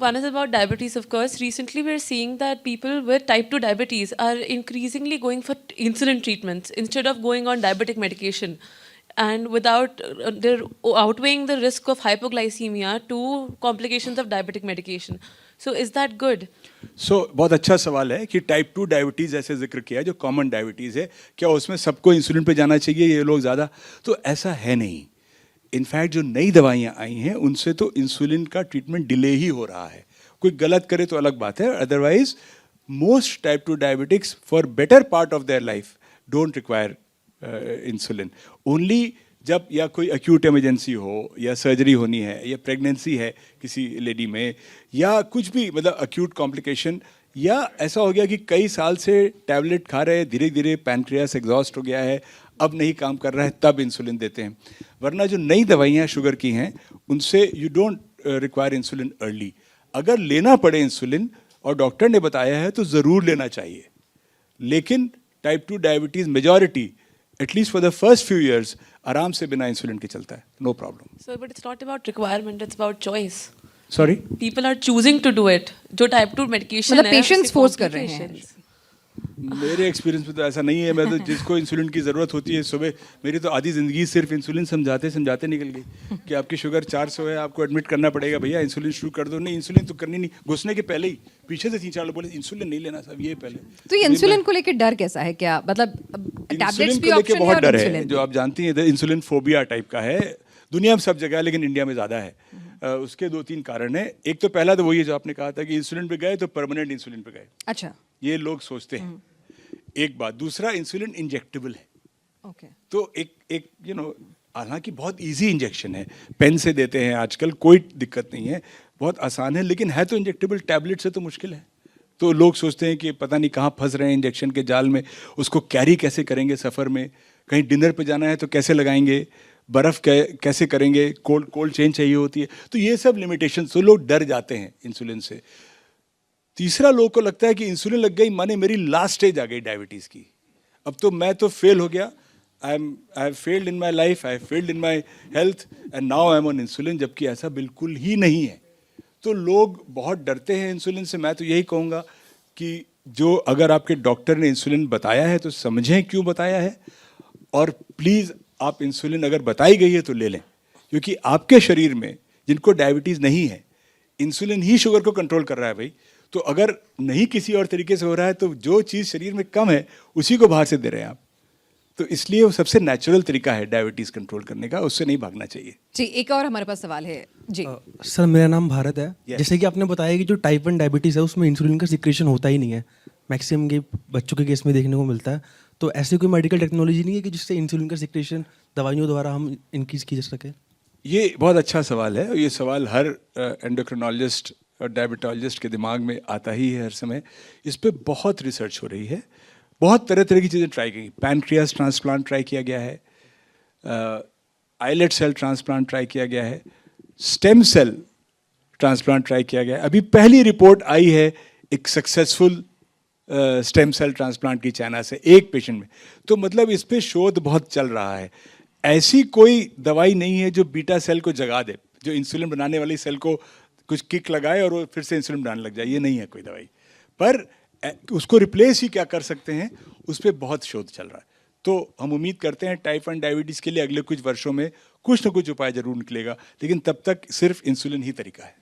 one is about diabetes, of course. Recently, we're seeing that people with type 2 diabetes are increasingly going for insulin treatments instead of going on diabetic medication. And without, they're outweighing the risk of hypoglycemia to complications of diabetic medication. So is that good? बहुत अच्छा सवाल है कि type 2 diabetes ऐसे जिक्र किया है जो कॉमन डायबिटीज़ है, क्या उसमें सबको इंसुलिन पे जाना चाहिए ये लोग ज़्यादा? तो ऐसा है नहीं। इनफैक्ट जो नई दवाइयाँ आई हैं उनसे तो इंसुलिन का ट्रीटमेंट डिले ही हो रहा है। कोई गलत करे तो अलग बात है, otherwise most type 2 diabetics for better part of their life don't require insulin. Only जब या कोई एक्यूट इमरजेंसी हो या सर्जरी होनी है या प्रेगनेंसी है किसी लेडी में या कुछ भी मतलब एक्यूट कॉम्प्लिकेशन, या ऐसा हो गया कि कई साल से टैबलेट खा रहे हैं, धीरे धीरे पैनक्रियास एग्जॉस्ट हो गया है, अब नहीं काम कर रहा है, तब इंसुलिन देते हैं। वरना जो नई दवाइयाँ शुगर की हैं उनसे you don't require insulin early. अगर लेना पड़े इंसुलिन और डॉक्टर ने बताया है तो ज़रूर लेना चाहिए, लेकिन type 2 diabetes majority at least for the first few years आराम से बिना इंसुलिन के चलता है, no problem. Sir, but it's not about requirement, it's about choice. Sorry, people are choosing to do it. जो टाइप 2 मेडिकेशन मतलब पेशेंट्स फोर्स कर रहे हैं। मेरे एक्सपीरियंस में तो ऐसा नहीं है। मैं तो जिसको इंसुलिन की ज़रूरत होती है, सुबह मेरी तो आधी ज़िंदगी सिर्फ इंसुलिन समझाते समझाते निकल गई कि आपकी शुगर 400 है, आपको एडमिट करना पड़ेगा, भैया इंसुलिन शुरू कर दो। नहीं, इंसुलिन तो करनी नहीं। घुसने के पहले ही पीछे से 3-4 लोग बोले इंसुलिन नहीं लेना साहब, ये पहले। तो ये इंसुलिन को लेकर डर कैसा है? क्या मतलब टैबलेट्स भी ऑप्शन है? बहुत डर है, इंसुलिन जो आप जानती हैं इंसुलिन फोबिया टाइप का है, दुनिया में सब जगह है लेकिन इंडिया में ज़्यादा है। उसके 2-3 कारण हैं। एक तो पहला तो वही है जो आपने कहा था कि इंसुलिन पे गए तो परमानेंट इंसुलिन पे गए। अच्छा, ये लोग सोचते हैं। एक बात, दूसरा इंसुलिन इंजेक्टेबल है। ओके। तो एक यू नो, हालांकि बहुत इजी इंजेक्शन है, पेन से देते हैं आजकल, कोई दिक्कत नहीं है, बहुत आसान है, लेकिन है तो इंजेक्टेबल, टैबलेट से तो मुश्किल है। तो लोग सोचते हैं कि पता नहीं कहाँ फंस रहे हैं इंजेक्शन के जाल में, उसको कैरी कैसे करेंगे सफ़र में, कहीं डिनर पे जाना है तो कैसे लगाएंगे, बर्फ़ कैसे करेंगे, कोल्ड चेन चाहिए होती है। तो ये सब लिमिटेशन, तो लोग डर जाते हैं इंसुलिन से। तीसरा, लोगों को लगता है कि इंसुलिन लग गई माने मेरी लास्ट स्टेज आ गई डायबिटीज़ की, अब तो मैं तो फेल हो गया, I have failed in my life, I have failed in my health and now I am on insulin, जबकि ऐसा बिल्कुल ही नहीं है। तो लोग बहुत डरते हैं इंसुलिन से। मैं तो यही कहूँगा कि जो अगर आपके डॉक्टर ने इंसुलिन बताया है तो समझें क्यों बताया है, और प्लीज़ आप इंसुलिन अगर बताई गई है तो ले लें, क्योंकि आपके शरीर में जिनको डायबिटीज़ नहीं है, इंसुलिन ही शुगर को कंट्रोल कर रहा है भाई। तो अगर नहीं किसी और तरीके से हो रहा है तो जो चीज़ शरीर में कम है उसी को बाहर से दे रहे हैं आप। तो इसलिए वो सबसे नेचुरल तरीका है डायबिटीज़ कंट्रोल करने का, उससे नहीं भागना चाहिए। जी, एक और हमारे पास सवाल है जी। सर, मेरा नाम भारत है। जैसे कि आपने बताया कि जो टाइप 1 डायबिटीज़ है उसमें इंसुलिन का सिक्रेशन होता ही नहीं है, मैक्सिमम के बच्चों के केस में देखने को मिलता है। तो ऐसी कोई मेडिकल टेक्नोलॉजी नहीं है कि जिससे इंसुलिन का सिक्रेशन दवाइयों द्वारा हम इंक्रीज की जा सके? ये बहुत अच्छा सवाल है, और ये सवाल हर एंडोक्रिनोलॉजिस्ट और डायबिटोलॉजिस्ट के दिमाग में आता ही है हर समय। इस पर बहुत रिसर्च हो रही है, बहुत तरह तरह की चीज़ें ट्राई की। पैनक्रियास ट्रांसप्लांट ट्राई किया गया है, आइलेट सेल ट्रांसप्लांट ट्राई किया गया है, स्टेम सेल ट्रांसप्लांट ट्राई किया गया है। अभी पहली रिपोर्ट आई है एक सक्सेसफुल स्टेम सेल ट्रांसप्लांट की चाइना से एक पेशेंट में। तो मतलब इस पे शोध बहुत चल रहा है। ऐसी कोई दवाई नहीं है जो बीटा सेल को जगा दे, जो इंसुलिन बनाने वाली सेल को कुछ किक लगाए और वो फिर से इंसुलिन बनाने लग जाए, ये नहीं है कोई दवाई। पर उसको रिप्लेस ही क्या कर सकते हैं, उस पर बहुत शोध चल रहा है। तो हम उम्मीद करते हैं टाइप 1 डायबिटीज़ के लिए अगले कुछ वर्षों में कुछ ना कुछ उपाय जरूर निकलेगा, लेकिन तब तक सिर्फ इंसुलिन ही तरीका है।